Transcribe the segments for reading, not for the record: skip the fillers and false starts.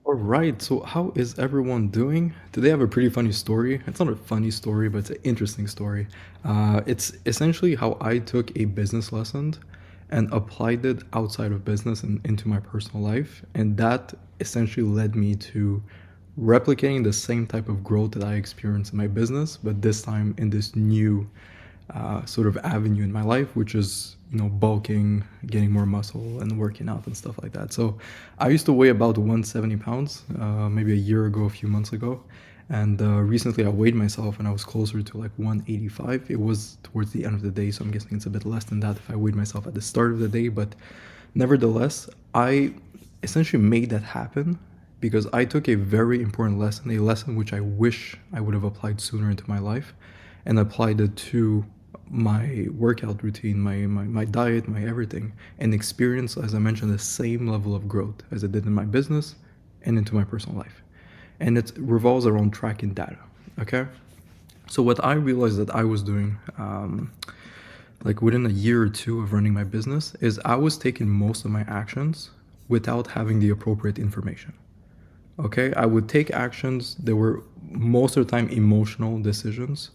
All right, so how is everyone doing? Today I have a pretty funny story. It's not a funny story, but it's an interesting story. It's essentially how I took a business lesson and applied it outside of business and into my personal life. And that essentially led me to replicating the same type of growth that I experienced in my business, but this time in this new sort of avenue in my life, which is bulking, getting more muscle, and working out and stuff like that. So I used to weigh about 170 pounds, maybe a year ago, a few months ago, and recently I weighed myself and I was closer to like 185. It was towards the end of the day, so I'm guessing it's a bit less than that if I weighed myself at the start of the day. But nevertheless, I essentially made that happen because I took a very important lesson, a lesson which I wish I would have applied sooner into my life, and applied it to my workout routine, my diet, my everything, and experience, as I mentioned, the same level of growth as I did in my business and into my personal life. And it revolves around tracking data. Okay. So what I realized that I was doing, like within a year or two of running my business, is I was taking most of my actions without having the appropriate information. Okay, I would take actions that were most of the time emotional decisions,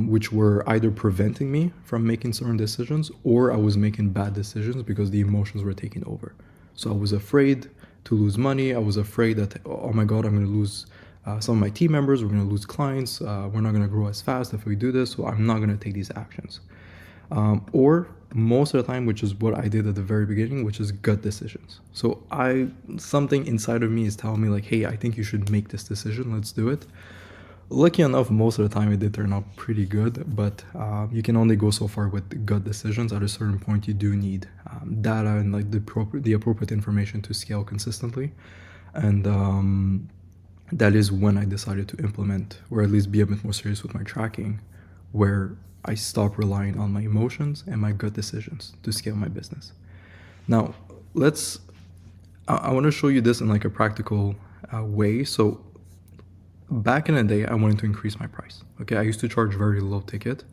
which were either preventing me from making certain decisions or I was making bad decisions because the emotions were taking over. So I was afraid to lose money. I was afraid that, oh my God, I'm going to lose some of my team members. We're going to lose clients. We're not going to grow as fast if we do this. So I'm not going to take these actions. Or most of the time, which is what I did at the very beginning, which is gut decisions. So something inside of me is telling me like, hey, I think you should make this decision. Let's do it. Lucky enough, most of the time it did turn out pretty good, but you can only go so far with gut decisions. At a certain point, you do need data and like the appropriate information to scale consistently. And that is when I decided to implement, or at least be a bit more serious with my tracking, where I stop relying on my emotions and my gut decisions to scale my business. Now, I want to show you this in like a practical way. So back in the day, I wanted to increase my price. Okay, I used to charge very low ticket,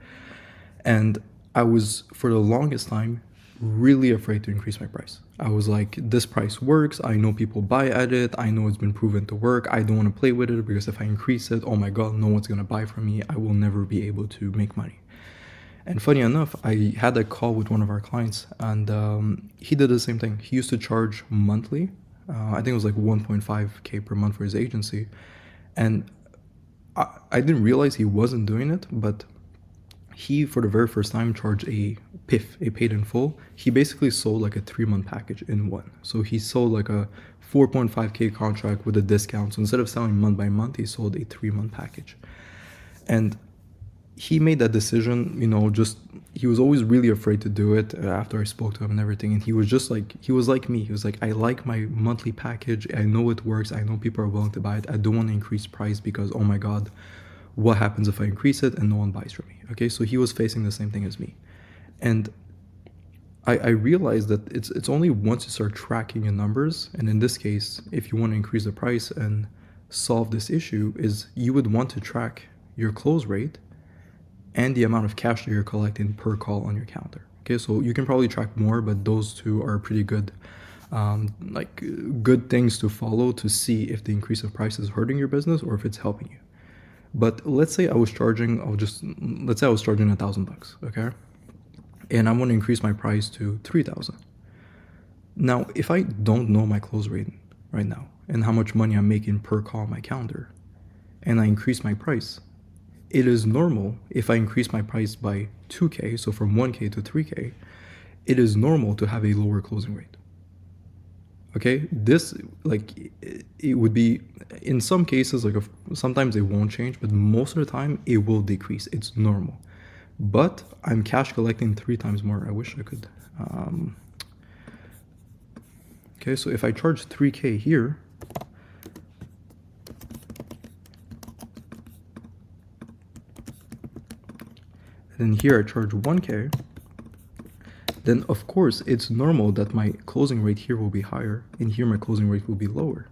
and I was, for the longest time, really afraid to increase my price. I was like, this price works. I know people buy at it. I know it's been proven to work. I don't want to play with it because if I increase it, oh my God, no one's going to buy from me. I will never be able to make money. And funny enough, I had a call with one of our clients, and he did the same thing. He used to charge monthly. I think it was like 1.5K per month for his agency. And I didn't realize he wasn't doing it, but he, for the very first time, charged a PIF, a paid in full. He basically sold like a 3-month package in one. So he sold like a 4.5K contract with a discount. So instead of selling month by month, he sold a 3-month package. And he made that decision, he was always really afraid to do it after I spoke to him and everything. And he was like me. He was like, I like my monthly package. I know it works. I know people are willing to buy it. I don't want to increase price because, oh my God, what happens if I increase it and no one buys from me? Okay, so he was facing the same thing as me. And I realized that it's only once you start tracking your numbers, and in this case, if you want to increase the price and solve this issue, is you would want to track your close rate and the amount of cash that you're collecting per call on your counter. Okay, so you can probably track more, but those two are pretty good, good things to follow to see if the increase of price is hurting your business or if it's helping you. But let's say I was charging $1,000, okay? And I want to increase my price to 3,000. Now, if I don't know my close rate right now and how much money I'm making per call on my calendar, and I increase my price, it is normal if I increase my price by 2K, so from 1K to 3K, it is normal to have a lower closing rate. Okay, it would be, in some cases, sometimes it won't change, but most of the time it will decrease. It's normal. But I'm cash collecting 3 times more. I wish I could. Okay, so if I charge 3K here, and then here I charge 1K, then of course it's normal that my closing rate here will be higher and here my closing rate will be lower.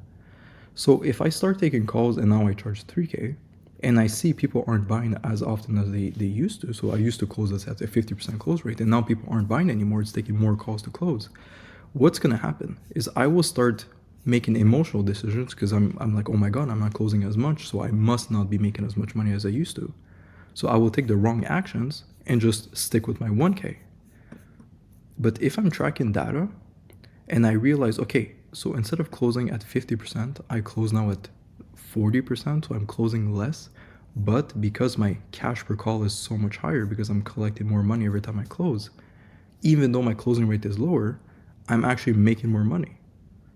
So if I start taking calls and now I charge 3K and I see people aren't buying as often as they used to, so I used to close this at a 50% close rate and now people aren't buying anymore, it's taking more calls to close. What's going to happen is I will start making emotional decisions because I'm like, oh my God, I'm not closing as much, so I must not be making as much money as I used to. So I will take the wrong actions and just stick with my 1K. But if I'm tracking data and I realize, okay, so instead of closing at 50%, I close now at 40%, so I'm closing less. But because my cash per call is so much higher because I'm collecting more money every time I close, even though my closing rate is lower, I'm actually making more money.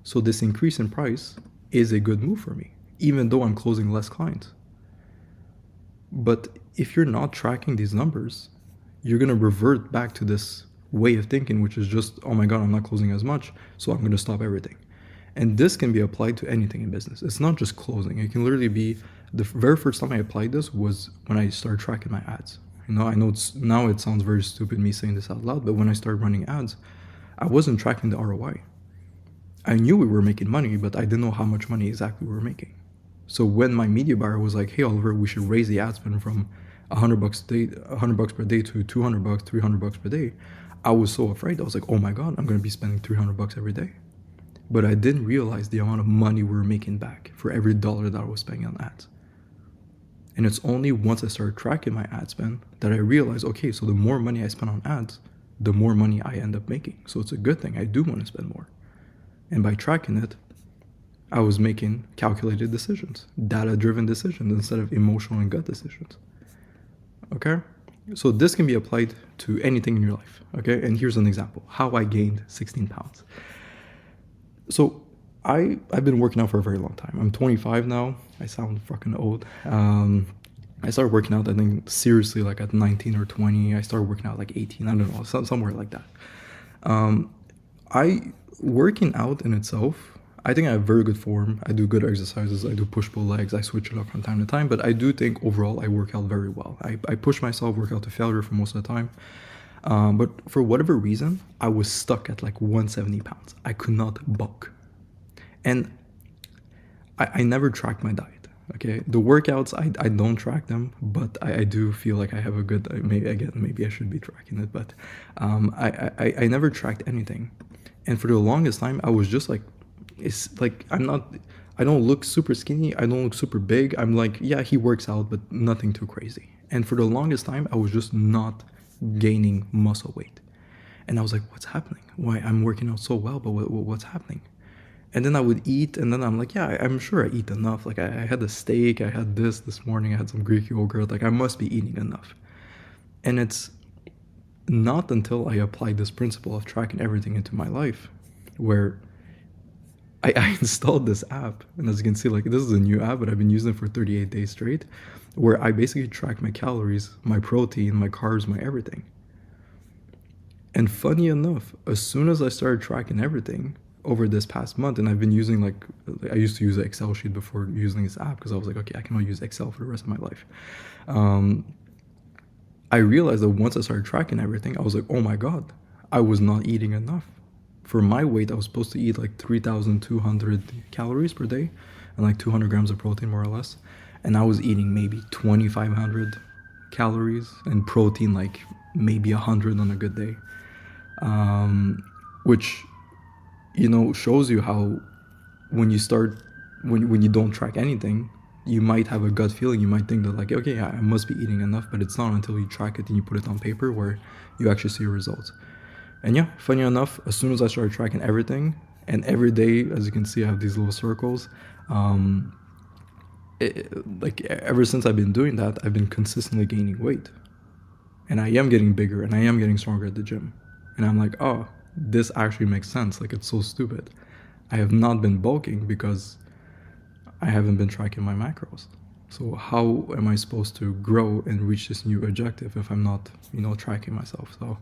So this increase in price is a good move for me, even though I'm closing less clients. But if you're not tracking these numbers, you're going to revert back to this way of thinking, which is just, oh my God, I'm not closing as much, so I'm going to stop everything. And this can be applied to anything in business. It's not just closing. It can literally be the very first time I applied this was when I started tracking my ads. I know now it sounds very stupid me saying this out loud, but when I started running ads, I wasn't tracking the ROI. I knew we were making money, but I didn't know how much money exactly we were making. So when my media buyer was like, "Hey Oliver, we should raise the ad spend from $100 a day, $100 per day to $200, $300 per day," I was so afraid. I was like, "Oh my God, I'm gonna be spending $300 every day." But I didn't realize the amount of money we were making back for every dollar that I was spending on ads. And it's only once I started tracking my ad spend that I realized, okay, so the more money I spend on ads, the more money I end up making. So it's a good thing. I do want to spend more. And by tracking it, I was making calculated decisions, data-driven decisions instead of emotional and gut decisions. Okay? So this can be applied to anything in your life. Okay? And here's an example, how I gained 16 pounds. So I've been working out for a very long time. I'm 25 now. I sound fucking old. I started working out, I think, seriously, like at 19 or 20. I started working out like 18. I don't know, somewhere like that. Working out in itself, I think I have very good form. I do good exercises. I do push-pull legs. I switch it up from time to time. But I do think overall I work out very well. I push myself, work out to failure for most of the time. But for whatever reason, I was stuck at like 170 pounds. I could not bulk. And I never tracked my diet. Okay, the workouts, I don't track them, but I do feel like I have a good, maybe I should be tracking it, but I never tracked anything. And for the longest time, I was just like, it's like, I don't look super skinny. I don't look super big. I'm like, yeah, he works out, but nothing too crazy. And for the longest time, I was just not gaining muscle weight. And I was like, what's happening? Why I'm working out so well, but what's happening? And then I would eat, and then I'm like, yeah, I'm sure I eat enough. Like I had a steak, I had this morning, I had some Greek yogurt. Like I must be eating enough. And it's not until I applied this principle of tracking everything into my life where I installed this app. And as you can see, like this is a new app, but I've been using it for 38 days straight, where I basically track my calories, my protein, my carbs, my everything. And funny enough, as soon as I started tracking everything over this past month, and I've been using I used to use an Excel sheet before using this app because I was like, okay, I cannot use Excel for the rest of my life. I realized that once I started tracking everything, I was like, oh my God, I was not eating enough. For my weight, I was supposed to eat like 3,200 calories per day and like 200 grams of protein, more or less. And I was eating maybe 2,500 calories and protein, like maybe 100 on a good day. Which, shows you how when you don't track anything, you might have a gut feeling. You might think that like, okay, yeah, I must be eating enough, but it's not until you track it and you put it on paper where you actually see results. And yeah, funny enough, as soon as I started tracking everything, and every day, as you can see, I have these little circles. Ever since I've been doing that, I've been consistently gaining weight. And I am getting bigger and I am getting stronger at the gym. And I'm like, oh, this actually makes sense. Like, it's so stupid. I have not been bulking because I haven't been tracking my macros. So how am I supposed to grow and reach this new objective if I'm not, tracking myself? So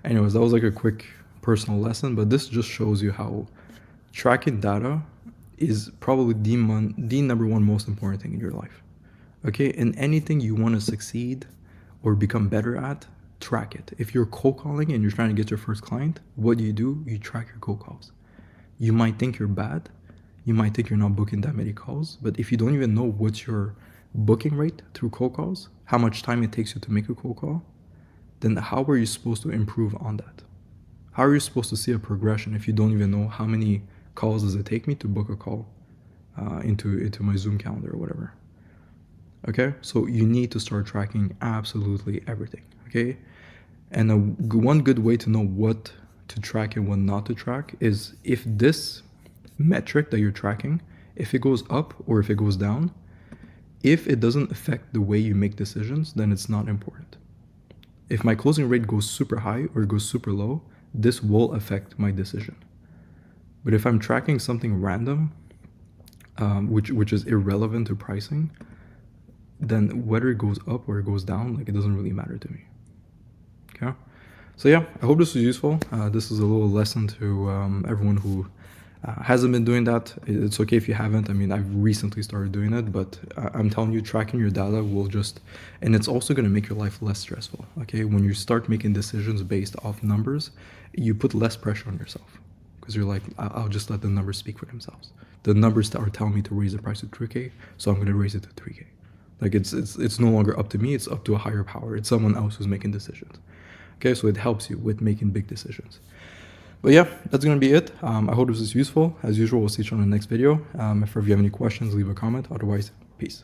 anyways, that was like a quick personal lesson, but this just shows you how tracking data is probably the number one most important thing in your life. Okay, in anything you want to succeed or become better at, track it. If you're cold calling and you're trying to get your first client, what do? You track your cold calls. You might think you're bad. You might think you're not booking that many calls, but if you don't even know what's your booking rate through cold calls, how much time it takes you to make a cold call, then how are you supposed to improve on that? How are you supposed to see a progression if you don't even know how many calls does it take me to book a call into my Zoom calendar or whatever. Okay, so you need to start tracking absolutely everything. Okay, and one good way to know what to track and what not to track is if this metric that you're tracking, if it goes up or if it goes down, if it doesn't affect the way you make decisions, then it's not important. If my closing rate goes super high or goes super low, this will affect my decision. But if I'm tracking something random, which is irrelevant to pricing, then whether it goes up or it goes down, like, it doesn't really matter to me. Okay, so yeah, I hope this was useful. This is a little lesson to everyone who hasn't been doing that. It's okay if you haven't. I mean, I've recently started doing it, but I'm telling you, tracking your data will just, and it's also going to make your life less stressful. Okay, when you start making decisions based off numbers, you put less pressure on yourself, because you're like, I'll just let the numbers speak for themselves. The numbers are telling me to raise the price to 3K, so I'm going to raise it to 3K. Like, it's no longer up to me, it's up to a higher power. It's someone else who's making decisions. Okay, so it helps you with making big decisions. But yeah, that's going to be it. I hope this is useful. As usual, we'll see you on the next video. If you have any questions, leave a comment. Otherwise, peace.